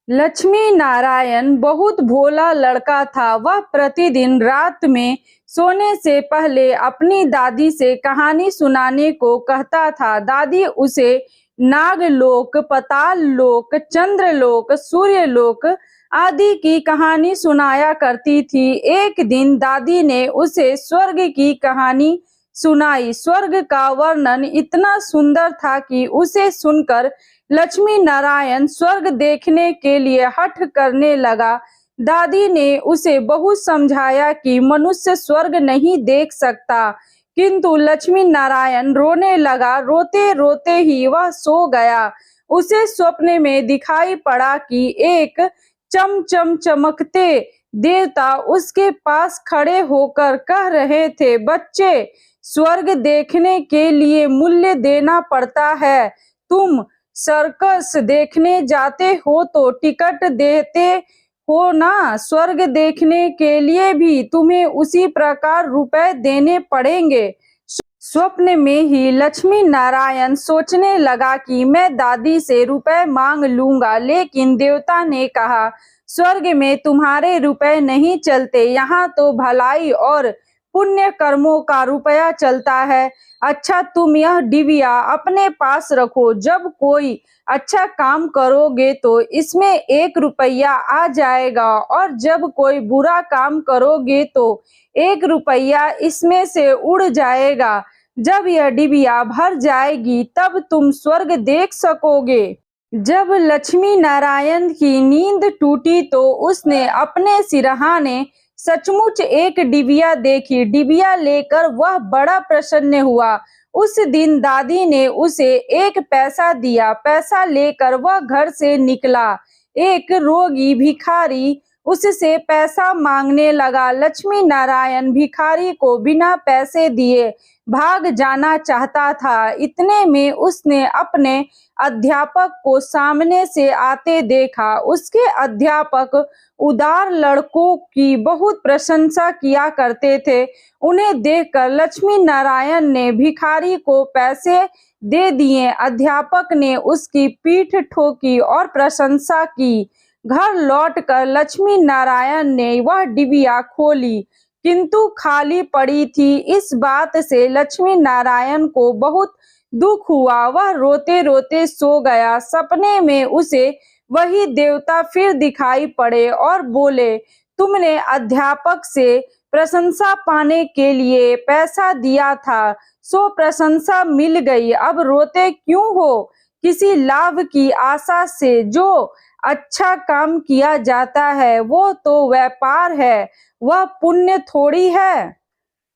लक्ष्मी नारायण बहुत भोला लड़का था। वह प्रतिदिन रात में सोने से पहले अपनी दादी से कहानी सुनाने को कहता था। दादी उसे नागलोक, पाताल लोक, चंद्रलोक, सूर्यलोक आदि की कहानी सुनाया करती थी। एक दिन दादी ने उसे स्वर्ग की कहानी सुनाई। स्वर्ग का वर्णन इतना सुंदर था कि उसे सुनकर लक्ष्मी नारायण स्वर्ग देखने के लिए हठ करने लगा। दादी ने उसे बहुत समझाया कि मनुष्य स्वर्ग नहीं देख सकता, किंतु लक्ष्मी नारायण रोने लगा। रोते रोते ही वह सो गया। उसे स्वप्न में दिखाई पड़ा कि एक चमचम चमकते देवता उसके पास खड़े होकर कह रहे थे, बच्चे, स्वर्ग देखने के लिए मूल्य देना पड़ता है। तुम सर्कस देखने जाते हो तो टिकट देते हो ना, स्वर्ग देखने के लिए भी तुम्हें उसी प्रकार रुपए देने पड़ेंगे। स्वप्न में ही लक्ष्मी नारायण सोचने लगा कि मैं दादी से रुपए मांग लूंगा, लेकिन देवता ने कहा, स्वर्ग में तुम्हारे रुपए नहीं चलते, यहाँ तो भलाई और पुण्य कर्मों का रुपया चलता है। अच्छा, तुम यह डिबिया अपने पास रखो। जब कोई अच्छा काम करोगे तो इसमें 1 रुपया आ जाएगा, और जब कोई बुरा काम करोगे तो 1 रुपया इसमें से उड़ जाएगा। जब यह डिबिया भर जाएगी तब तुम स्वर्ग देख सकोगे। जब लक्ष्मी नारायण की नींद टूटी तो उसने अपने सिरहाने सचमुच एक डिबिया देखी। डिबिया लेकर वह बड़ा प्रसन्न हुआ। उस दिन दादी ने उसे 1 पैसा दिया। पैसा लेकर वह घर से निकला। एक रोगी भिखारी उससे पैसा मांगने लगा। लक्ष्मी नारायण भिखारी को बिना पैसे दिए भाग जाना चाहता था। इतने में उसने अपने अध्यापक को सामने से आते देखा। उसके अध्यापक उदार लड़कों की बहुत प्रशंसा किया करते थे। उन्हें देखकर लक्ष्मी नारायण ने भिखारी को पैसे दे दिए। अध्यापक ने उसकी पीठ ठोकी और प्रशंसा की। घर लौटकर लक्ष्मी नारायण ने वह डिबिया खोली, किंतु खाली पड़ी थी। इस बात से लक्ष्मी नारायण को बहुत दुख हुआ। वह रोते रोते सो गया। सपने में उसे वही देवता फिर दिखाई पड़े और बोले, तुमने अध्यापक से प्रशंसा पाने के लिए पैसा दिया था, सो प्रशंसा मिल गई। अब रोते क्यों हो? किसी लाभ की आशा से जो अच्छा काम किया जाता है वो तो व्यापार है, वह पुण्य थोड़ी है।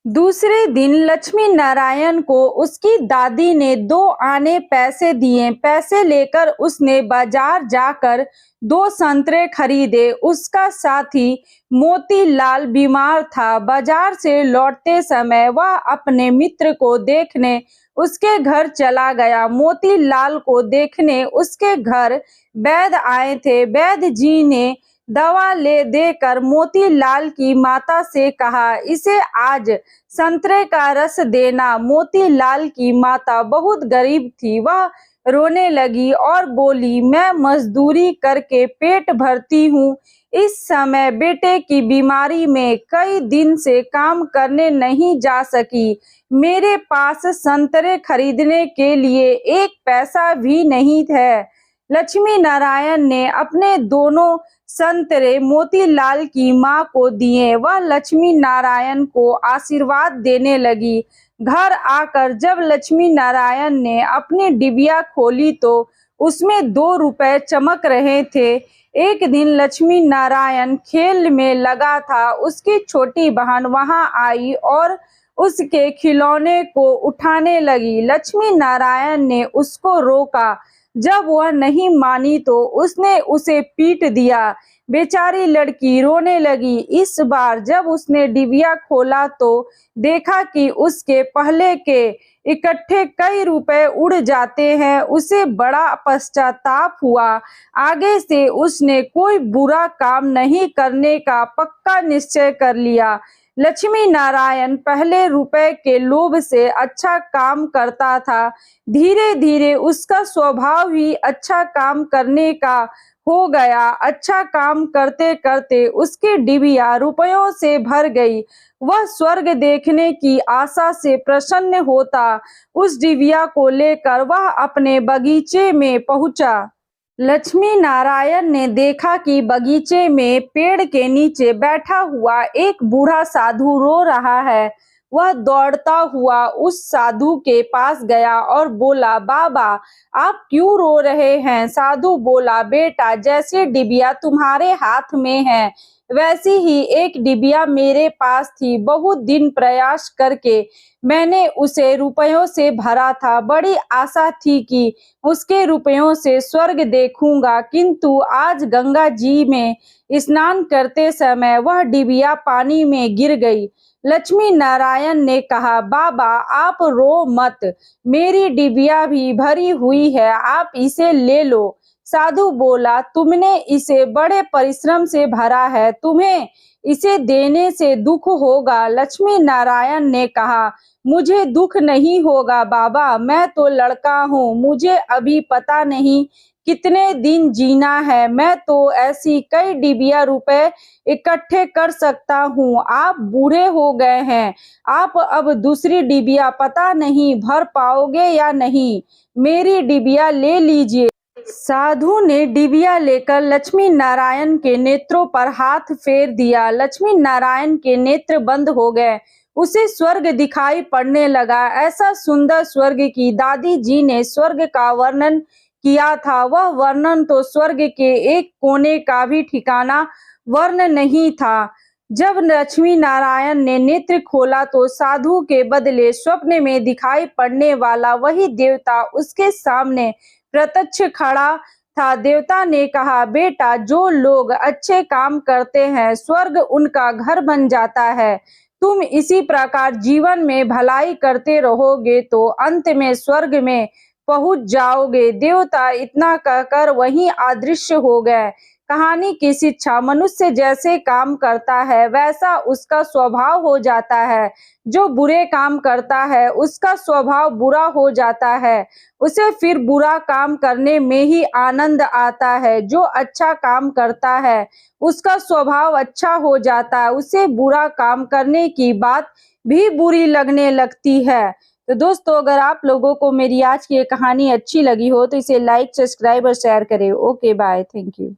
दूसरे दिन लक्ष्मी नारायण को उसकी दादी ने 2 आने पैसे दिए। पैसे लेकर उसने बाजार जाकर 2 संतरे खरीदे। उसका साथी मोतीलाल बीमार था। बाजार से लौटते समय वह अपने मित्र को देखने उसके घर चला गया। मोतीलाल को देखने उसके घर वैद्य आए थे। वैद्य जी ने दवा ले देकर मोतीलाल की माता से कहा, इसे आज संतरे का रस देना। मोतीलाल की माता बहुत गरीब थी। वह रोने लगी और बोली, मैं मजदूरी करके पेट भरती हूँ। इस समय बेटे की बीमारी में कई दिन से काम करने नहीं जा सकी। मेरे पास संतरे खरीदने के लिए 1 पैसा भी नहीं है। लक्ष्मी नारायण ने अपने दोनों संतरे मोतीलाल की माँ को दिए। वह लक्ष्मी नारायण को आशीर्वाद देने लगी। घर आकर जब लक्ष्मी नारायण ने अपनी डिबिया खोली तो उसमें 2 रुपए चमक रहे थे। एक दिन लक्ष्मी नारायण खेल में लगा था। उसकी छोटी बहन वहां आई और उसके खिलौने को उठाने लगी। लक्ष्मी नारायण ने उसको रोका। जब वह नहीं मानी तो उसने उसे पीट दिया। बेचारी लड़की रोने लगी। इस बार जब उसने डिबिया खोला तो देखा कि उसके पहले के इकट्ठे कई रुपए उड़ जाते हैं। उसे बड़ा पश्चाताप हुआ। आगे से उसने कोई बुरा काम नहीं करने का पक्का निश्चय कर लिया। लक्ष्मी नारायण पहले रुपए के लोभ से अच्छा काम करता था, धीरे धीरे उसका स्वभाव ही अच्छा काम करने का हो गया। अच्छा काम करते करते उसकी डिबिया रुपयों से भर गई। वह स्वर्ग देखने की आशा से प्रसन्न होता। उस डिबिया को लेकर वह अपने बगीचे में पहुंचा। लक्ष्मी नारायण ने देखा कि बगीचे में पेड़ के नीचे बैठा हुआ एक बूढ़ा साधु रो रहा है। वह दौड़ता हुआ उस साधु के पास गया और बोला, बाबा आप क्यों रो रहे हैं? साधु बोला, बेटा जैसे डिबिया तुम्हारे हाथ में है वैसी ही एक डिबिया मेरे पास थी। बहुत दिन प्रयास करके मैंने उसे रुपयों से भरा था। बड़ी आशा थी कि उसके रुपयों से स्वर्ग देखूंगा, किंतु आज गंगा जी में स्नान करते समय वह डिबिया पानी में गिर गई। लक्ष्मी नारायण ने कहा, बाबा आप रो मत, मेरी डिबिया भी भरी हुई है, आप इसे ले लो। साधु बोला, तुमने इसे बड़े परिश्रम से भरा है, तुम्हें इसे देने से दुख होगा। लक्ष्मी नारायण ने कहा, मुझे दुख नहीं होगा बाबा, मैं तो लड़का हूँ, मुझे अभी पता नहीं कितने दिन जीना है। मैं तो ऐसी कई डिबिया रुपए इकट्ठे कर सकता हूँ। आप बूढ़े हो गए हैं, आप अब दूसरी डिबिया पता नहीं भर पाओगे या नहीं, मेरी डिबिया ले लीजिए। साधु ने डिबिया लेकर लक्ष्मी नारायण के नेत्रों पर हाथ फेर दिया। लक्ष्मी नारायण के नेत्र बंद हो गए। उसे स्वर्ग दिखाई पड़ने लगा। ऐसा सुंदर स्वर्ग की दादी जी ने स्वर्ग का वर्णन किया था। वह वर्णन तो स्वर्ग के एक कोने का भी ठिकाना वर्ण नहीं था। जब लक्ष्मी नारायण ने नेत्र खोला तो साधु के बदले स्वप्न में दिखाई पड़ने वाला वही देवता उसके सामने प्रत्यक्ष खड़ा था। देवता ने कहा, बेटा जो लोग अच्छे काम करते हैं स्वर्ग उनका घर बन जाता है। तुम इसी प्रकार जीवन में भलाई करते रहोगे तो अंत में स्वर्ग में पहुंच जाओगे। देवता इतना कहकर वहीं अदृश्य हो गए। कहानी की शिक्षा, मनुष्य जैसे काम करता है वैसा उसका स्वभाव हो जाता है। जो बुरे काम करता है उसका स्वभाव बुरा हो जाता है, उसे फिर बुरा काम करने में ही आनंद आता है। जो अच्छा काम करता है उसका स्वभाव अच्छा हो जाता है, उसे बुरा काम करने की बात भी बुरी लगने लगती है। तो दोस्तों अगर आप लोगों को मेरी आज की ये कहानी अच्छी लगी हो तो इसे लाइक, सब्सक्राइब और शेयर करें। Okay bye, thank you.